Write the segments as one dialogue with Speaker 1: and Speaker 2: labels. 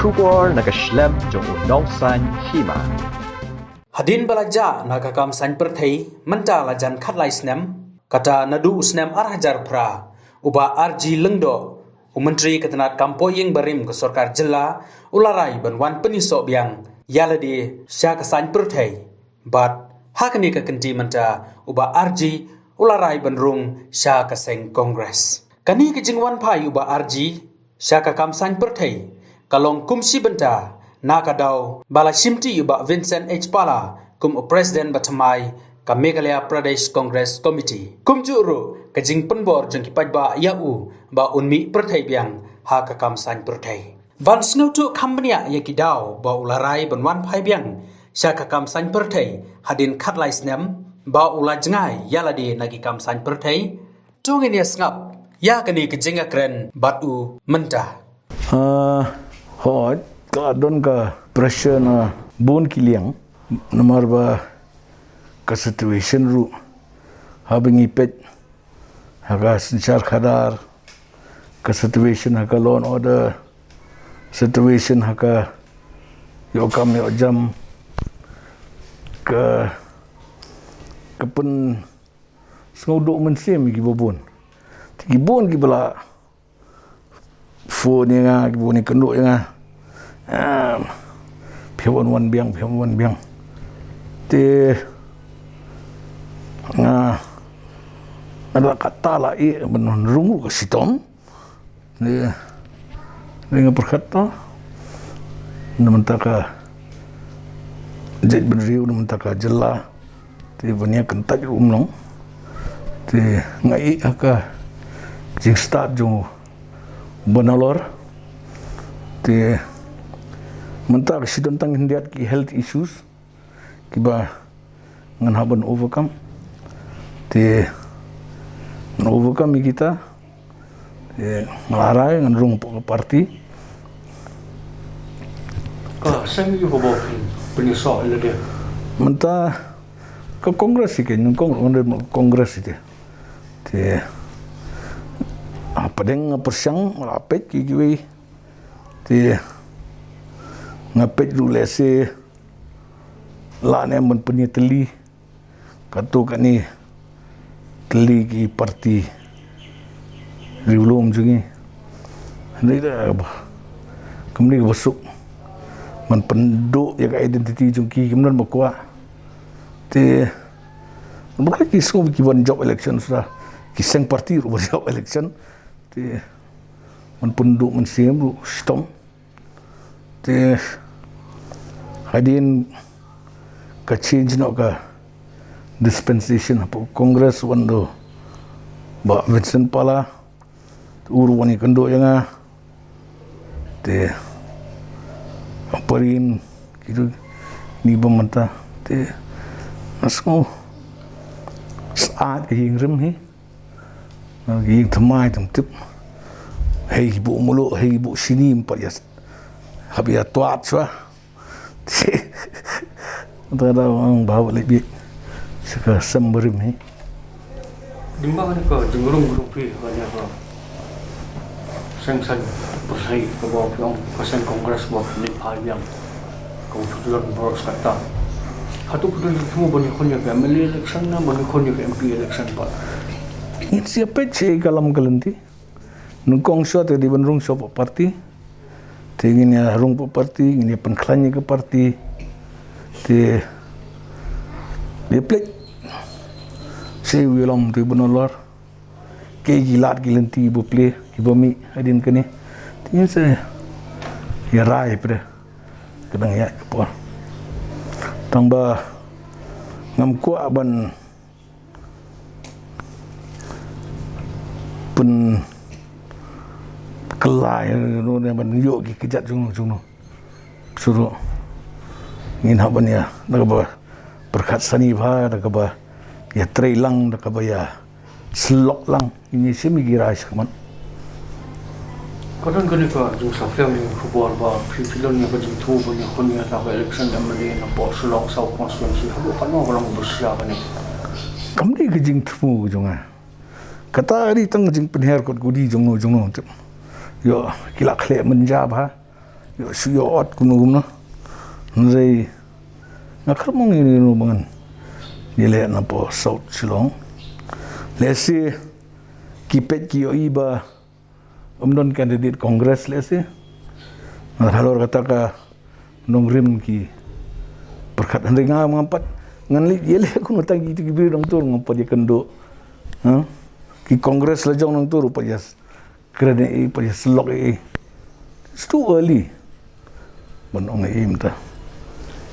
Speaker 1: Kubor nakaslem jong nausan hima.
Speaker 2: Hadin balaja nakakam san perthei menta lajan khatlai snem kata nadu snem arhajar pra uba arji lengdo umentri ketenat kampoying barim ke sorkar jela ularai banwan penisok biang yalade sya kesan perthei bat hakani ke kenti menta uba arji ularai banrung sya keseng kongres kani kejingwan pai uba arji sya kakam san perthei kalong kumsi benta nakadau bala simti uba Vincent H. Pala kum Presiden Batamai ka Meghalaya Pradesh Congress Committee. Kum juru kajing penbor jeng kipat ba yau ba unmi perthai biang ha ka kam san perthai. Van snow tu kambania ya kidau ba ularai banwan phai biang sya ka kam san perthai hadin khatlai snem ba ula jengai yaladi nagi kam san perthai tungin ya ngap ya kani kajing akren batu menta.
Speaker 3: Hot ka don ka pressure na bun kiliang nomor ba ka situation ru habing ipet haga sinchar khadar ka situation haga law and order situation haga yokam yo jam ka pun senguduk mensem gi bobon gi bon gi bala phone nga gi bon ni kenduk nga phiwan wan biang te nga ada kata lah benon rungu ke sitom ni dengan perkata namentaka jaj benriu namentaka jela te bania kentaj umlong te ngai aka jing start jong banalor te mentak sidon tang hindiat ki health issues kiba ngan haban overcome te overcome kita melarai ngan rung parti
Speaker 4: sen yu bobo penyesal ile dia
Speaker 3: menta ke kongres ke kongres itu te apa deng persiang lapet ki te ngapet du lese la ne men punya teli katu kani teli ki parti riulum jungi ni dah kemni besuk men penduk ya ka identiti jungki kemudian bakwa te bukan ki sko ki bon job election sudah ki seng parti ru job election te men penduk men sim ru stom te hadin ka change no ka dispensation apa kongres wando ba Vincent Pala urwani kendo yang te aparin gitu ni bemanta te asko saat hing rem hi hing thamai tip hei bu mulu hei bu sini empat habis tuat sua untuk ada orang bawa lebih suka semberim ni
Speaker 4: dimba ni ko jengurung pi hanya ko sen persai ko bo pyong ko sen kongres bo ni phai yang ko tujuan boros kata hatu pudun semua bani khonya ke MLA election na bani khonya ke MP election pa
Speaker 3: ini siapa cek kalam kalenti nungkong sua di benrung sua parti tingin ya rung parti ini penklanya ke parti di plek saya wilam tu benolor ke gilat gilenti ibu play ibu mi hadin kene tingin saya ya rai pada kadang ya apa tambah ngam ku aban pun kelai no ne ban yo ki kejat jung suruh ngin haban ya nak ba berkat sani ba nak ba ya trailang nak ba ya slok lang ini semi giras kaman
Speaker 4: kadang kini ko jung sa film ni football ba filon ni ba jung tu ba ni khonya ta election MLA na po slok sa constituency habu kan mo lang busya ba ni
Speaker 3: kamni gejing tu junga kata hari tang jing penher kot gudi jung no yo kila khle menjab ha yo suyot kuno nrei ngakrmong ini no bangan yele na po South Shillong lesi kipet ki yo iba umdon candidate Congress lesi halor kata ka nongrim ki berkat henry ngampat ngan yele kuno tangi ti bi dong tur ngapa dia kendo ki Congress la jong nang tur pa jas krene pa jas lok it's too early benong imta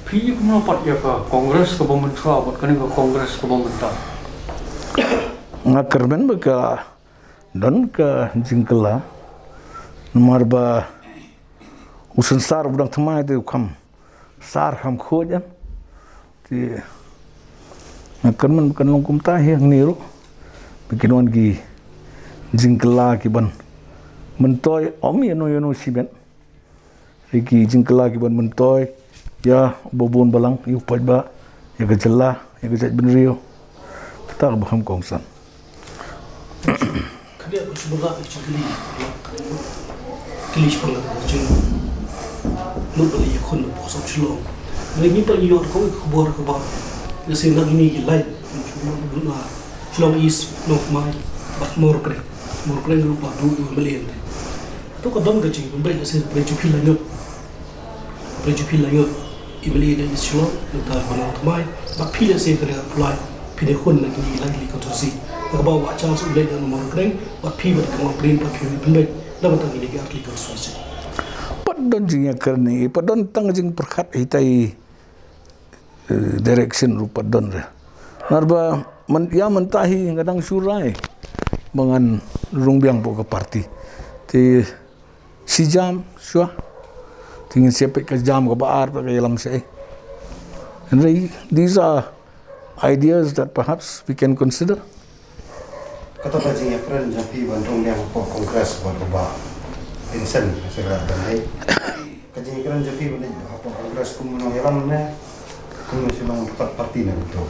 Speaker 4: Phi kuma pat ya ka Kongres ka pemerintah buat kan ka Kongres ka pemerintah
Speaker 3: ngakarben baka don ka jingkela nomor ba usun sar budang thamai te kham sar kham khojan ti ngakarmen kan longkum ta hiang niru bikin wan ki jingkela ki ban mentoy omi no siben iki jingkela ki ban mentoy ya bobon balang yu pajba ya gejala ya gejat benrio tak baham kongsan
Speaker 5: Kalian bersebelah actually kilish pang jing lu beli kon posok chlo lagi pa yor ko khobor ko ba yase na ini light na chlo is no mai bat mor kre lu pa du million to ka dom ga jing bai na se prejupi la yo ibeli da is chlo lu ta ba mai ba pile se kre apply pide kon na ni lagi ko to si ka ba wa chance u le na mor kre ba pi ba ka print pa phi bin la ba ta ni ga article so si
Speaker 3: padon jingya karni padon tang jing perkhat hitai direction rupa don re narba ya mentahi ngadang surai bangan rungbiang po ka parti ti si jam swa tingin siapa ke jam ke baar ke dalam saya and these are ideas that perhaps we can consider
Speaker 6: kata kajian keren jadi Bandung yang po kongres berubah Vincent segera bandai kajian keren jadi bandai apa kongres kumunong yalamnya kumunong silang parti na itu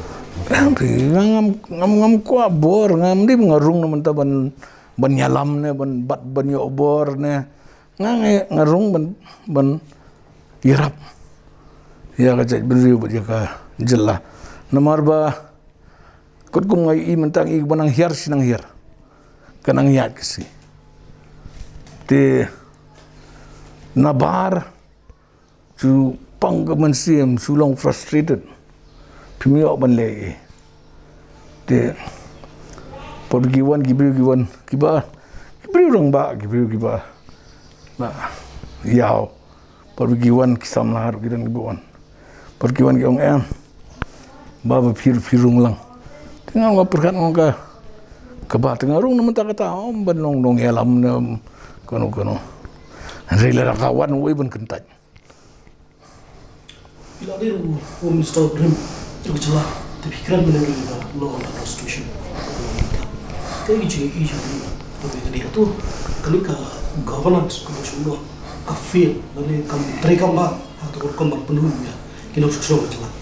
Speaker 3: ngam ko bor ngam di ngarung naman ta ban yalam ne ban yo bor ne ngarung ban irap ya ka jaj benriu ba ka jella namar ba kot kum ngai I mentang I banang hiar sinang hiar kanang yat kisi te nabar tu pang kemensiam sulong frustrated pimio ban le te pergiwan kiba rang ba ba yao pergiwan kisam lahar gidan gibuan pergiwan ki ong em ba firung lang tinggal wa perkat ong ka ba tengarung naman ta kata om banong dong yalam na kono rela kawan we ban kentaj
Speaker 5: bila dia Mr. Brim itu jelas terpikiran melalui law and constitution kayak gitu tapi dia tu kali ka governance ko semua ka feel lalu kam terekam ba atau kom penuh ya kilo susah jelas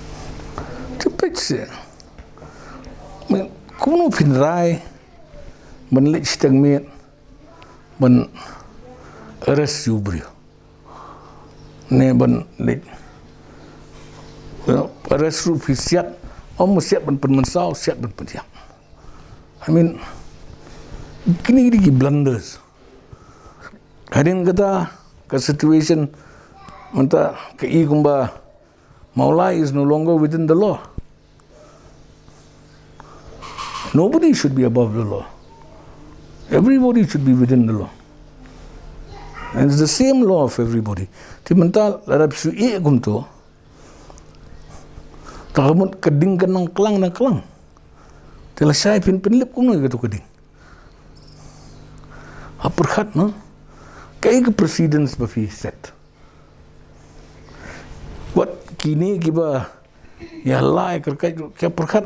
Speaker 3: cepet sih kuno pinrai menlik steng met ben res yubri ne ben lik res rupi siap siap ben mensau siap ben pendiam I mean kini blunders hadin kata ke situation menta ke I kumba Maulai is no longer within the law. Nobody should be above the law. Everybody should be within the law. And it's the same law of everybody. Ti mental larap su I kumto. Takamut keding kenang kelang. Tela sai pinlip kuno gitu keding. Aperhat no. Kayak ke precedence bafi set. Buat kini kiba ya lai kerkai kaya perkat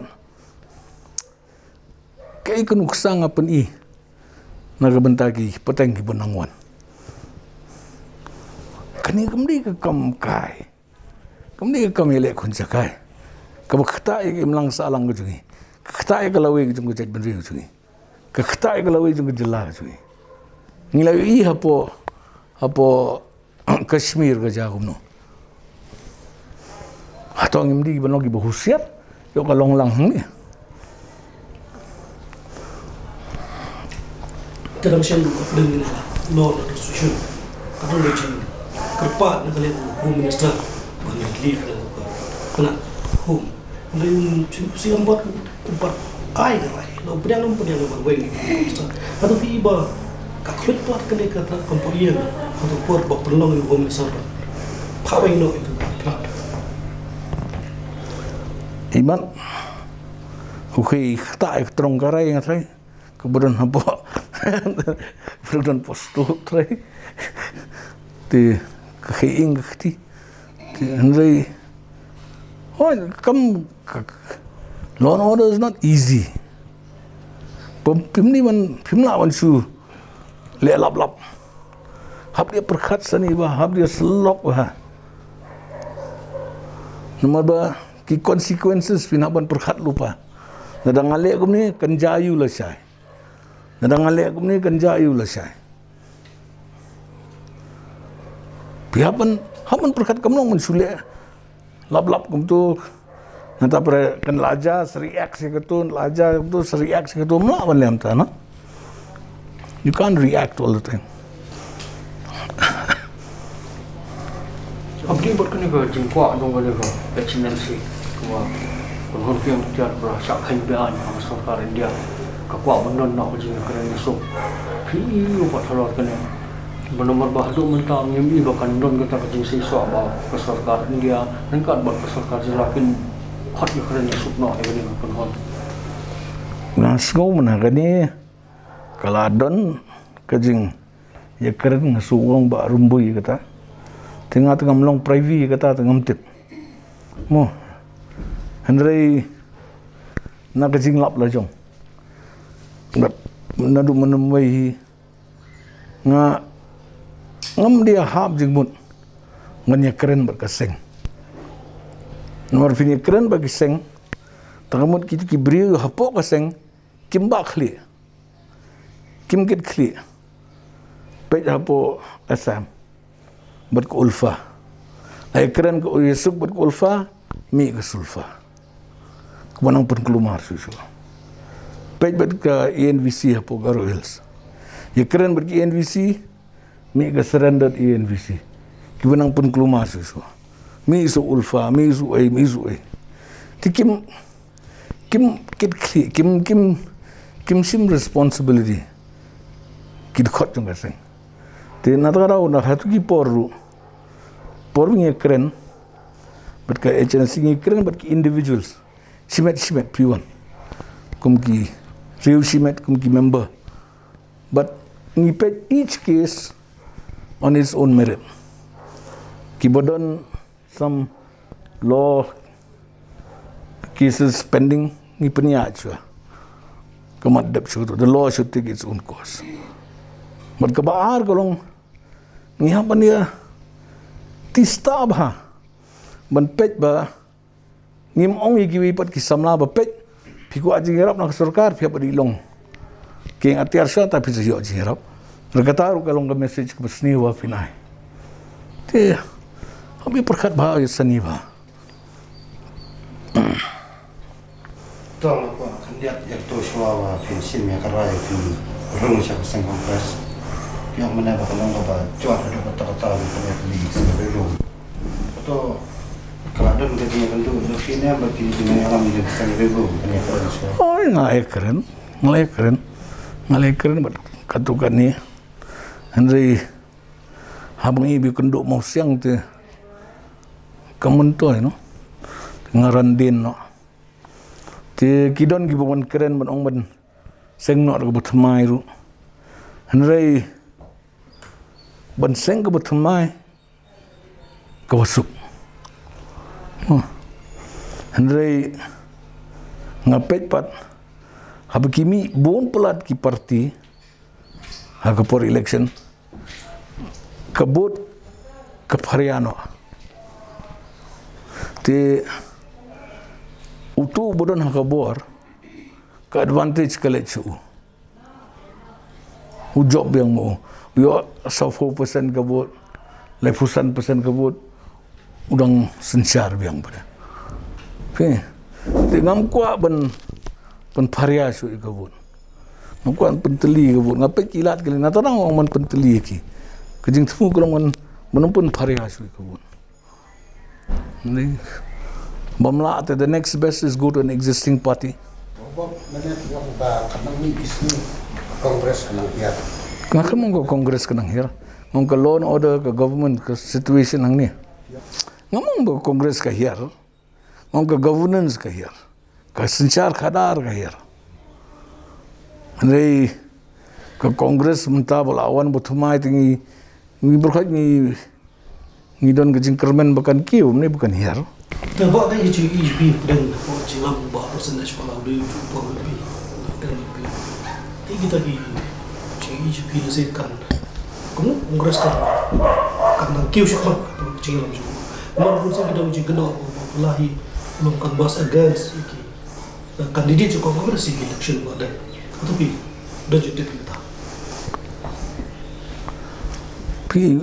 Speaker 3: kayak kenuksang apa ni nagabentagi peteng ki benangwan kani kemdi ke kamkai kemdi ke kamele kuncakai kabakta ik imlang salang ke jungi kakta ik lawe ke jungi jaj benri jungi kakta ik lawe jungi jela jungi ngilawi I hapo Kashmir ke jauh no. Atau ngim di banogi bahusiat, yo kalong lang ni.
Speaker 5: Dalam siang dengan law and constitution, kadang macam kerpat nak kalian home minister bagi leave dan kena home. Dan siang buat ai kan, lo pedang berweng. Atau iba kakut plat kena kata kompoien atau port bak perlong home minister. Paweng no itu plat.
Speaker 3: Iman, tak terong karai yang saya kemudian apa, kemudian postu saya, di kehiing keti, di Henry, kamu law and order is not easy. Pimlawan su lelap, hab dia perkat seni bah, hab dia selok bah. Nomor bah. Ki consequences pinaban perkhat lupa. Nadang alek kum ni kan jayu la syai. Nadang alek kum ni kan jayu la syai. Pihapan haman perkhat kamnong mensule. Lap kum tu nata per kan laja react seketun laja tu react seketun melawan lem ta na. You can't react all the time.
Speaker 4: Abdi buat kena ke jengkuak dong kena ke presidensi kua konfirm tiar berasa kaibian masyarakat India kekuat benon nak jeng kena esok PU buat halal kena benomor bahdu mentang nyemi bahkan don kata jeng siswa bah masyarakat India nengkat buat masyarakat jelakin hot kena esok nak ini konfirm
Speaker 3: ngasgo mana kani kaladon kajing ya keren ngasuong ba rumbui kata tengah melong private kata tengah tip mo Henry nak kajing lap lah jong nadu menemui ngam dia hab jing mut nganya keren berkeseng nomor fini keren bagi seng tangamut kita kibri hapok keseng kim bakli kim kit kli pej hapo asam berkulfa ai keren ke Yusuf berkulfa mi ke sulfa kemanang pun kelumar susu pej ke ENVC hapo Garo Hills ya keren berki ENVC mi ke surrender ENVC kemanang pun kelumar susu mi isu ulfa mi isu ai tikim kim sim responsibility kid khot jong kaseng te natara na hatu ki pornya keren berka agency ni keren berki individuals simet piwan kumki real simet kumki member but ngipet each case on its own merit kibodon some law cases pending ngipenya aja kemadap syuruh the law should take its own course but kebaar kolong ngihapan dia tista bah ban pej ba ngim ong giwi pat kisamla ba pej piku aji ngerap nak sarkar pia padilong king atiar sya tapi syo aji ngerap regataru kalong ga message ke besni wa finai te habi perkat ba sani ba
Speaker 6: tol ko kandiat yang to shwa pension ya karai fi rung sya seng kongres yang mana kalong ba cuat ada kata-kata di sebelum atau keladon gaji bentuk zofina bagi dunia alam di sang rego ini
Speaker 3: oh ngalai keren bat katukan ni Henry habang ibi kenduk mau siang tu kamuntoy no ngarandin no ti kidon gibon keren ban ong ban seng no ga butmai ru Henry ban seng ga butmai ka wasuk Henry ngapet pat habikimi bon pelat ki parti hagapor election kabut kaphariano te utu bodon hagabor ka advantage kale chu job yang mo yo 4% kabut lai pesan kebut udang sensyar biang pada. Oke, ngam kuat ben paria su kebut. Ngam kuat penteli kebut, ngapai kilat kali, nata orang man penteli ki. Kejing temu kurang menumpun paria su kebut. Ni bamla the next best is go to an existing party.
Speaker 6: Bob, mana tiga ba kanang ni isni kongres kanang piat.
Speaker 3: Ngakam mong kongres kanang hir. Mong ka law and order ka government ka situation ang ni. Ngamong ba kongres ka hir. Mong ka governance ka hir. Ka sensyar khadar ka hir. Andai ka kongres menta bola awan butumai tingi berkat ni don kejing kermen bukan kiu ni bukan hir.
Speaker 5: Tebak kan itu HB dan jilam bah persentage pada udah jumpa lebih dan lebih. Tapi kita di HB nasi kan, kamu kongres kan kiu siapa jilam juga. Maupun saya kita uji kena lahi belum kan bahas against iki kandidat juga kongres iki election pada. Tapi dah jadi kita.
Speaker 3: Pi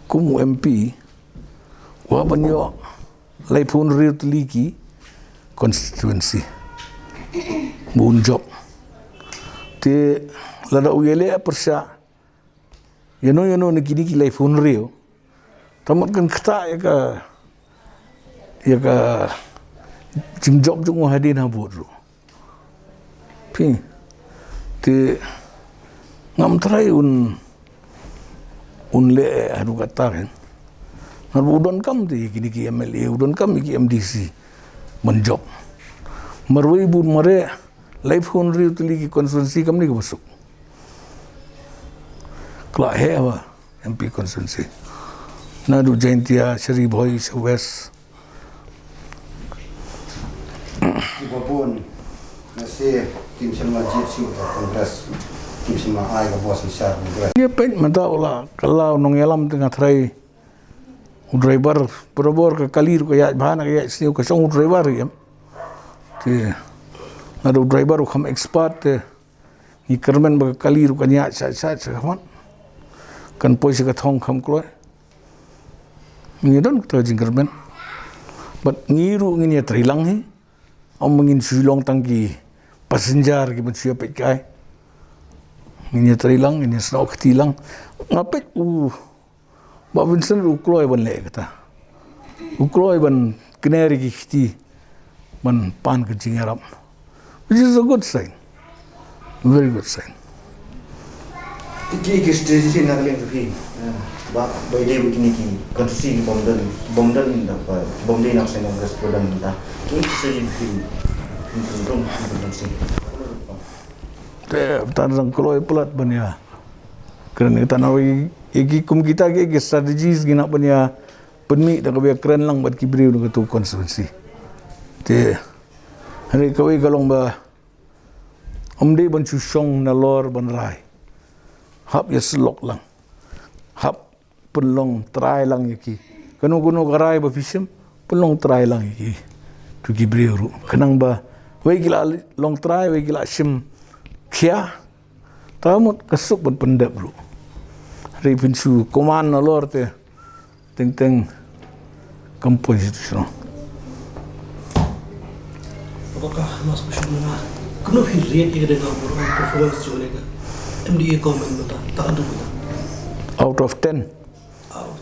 Speaker 3: kumu MP wabanyo laipun riut liki constituency bun job te lada uyele persya yano niki laipun rio tamat kan kata ya ka jing job jung hadin habut ru pi te ngam try un le adu kata kan udon kam ti kini ki MLA udon kam ki MDC menjob marwai bun mare life hun ri utli ki konstituensi kam ni masuk kla he wa MP konstituensi na du jaintia Shri Bhoi West
Speaker 6: Ibu pun nasi tim selma JCU kongres tim selma ai ka bos besar kongres.
Speaker 3: dia pen mata ola kalau nong yalam tengah try driver berobor ke kalir ke ya bahana ke ya sini ke song driver ya te ada driver kam expert te ni kermen ba kalir ke ya sa kaman kan poise ka thong kam klo ni don to jing kermen but ngiru ngin ya trilang he om mengin sulong tangki passenger ki ben siap kai ngin ya trilang ngin snok tilang ngapet Pak Vincent ukloi ban le kata. Ukloi ban kenari kiti ban pan ke jingarap. Which is a good sign. Very good sign.
Speaker 6: Iki strategi nak leng tu ba by day begini ki konstitusi bomdan inda pa bomdan nak sen kongres program inda. Ki strategi untuk konstitusi.
Speaker 3: Tan kloi pelat ban ya. Kerana kita nak iki kum kita ke strategis gina punya penmi dak be keren lang bat kibriu dengan tu konstitusi te hari kawai galong ba omde ban chu song na lor ban rai hap ya slok lang hap penlong try lang iki kanu garai ba fisem penlong try lang iki tu kibriu kenang ba we gila long try we gila sim kia tamut kasuk ban pendap bro Pinsu koman na lor te teng kampo institusional.
Speaker 5: Apakah masuk syurga? Kenapa rate yang dengan performance juga dengan MDA comment tak ada kita.
Speaker 3: Out of 10.
Speaker 5: Out of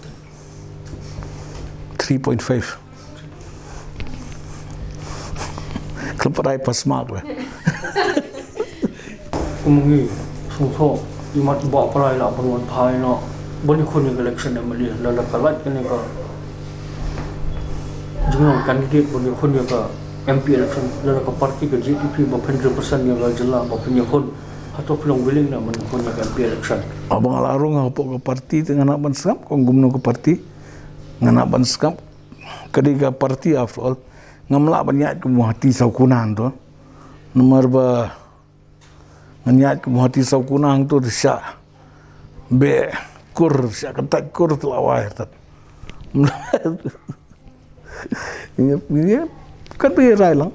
Speaker 3: 10. 3.5. Kepada pas mark lah.
Speaker 4: Kemudian sungsok imat bawa perai lah penuan pai no bani kun yang election yang meli lalu kalat kan yang jangan kandidat bani kun yang MP election lalu ke parti ke JPP berapa 100% yang jelas berapa kun atau peluang willing nak bani kun yang MP election.
Speaker 3: Abang alarung apa ke parti dengan nak banskap kong gumno ke parti dengan nak banskap kediga parti after all ngamla banyak ke hati saukunan tu nomor ba nganyat ke hati saukunang tu syak be kur syak ketak kur telawai tat ini kan berai lang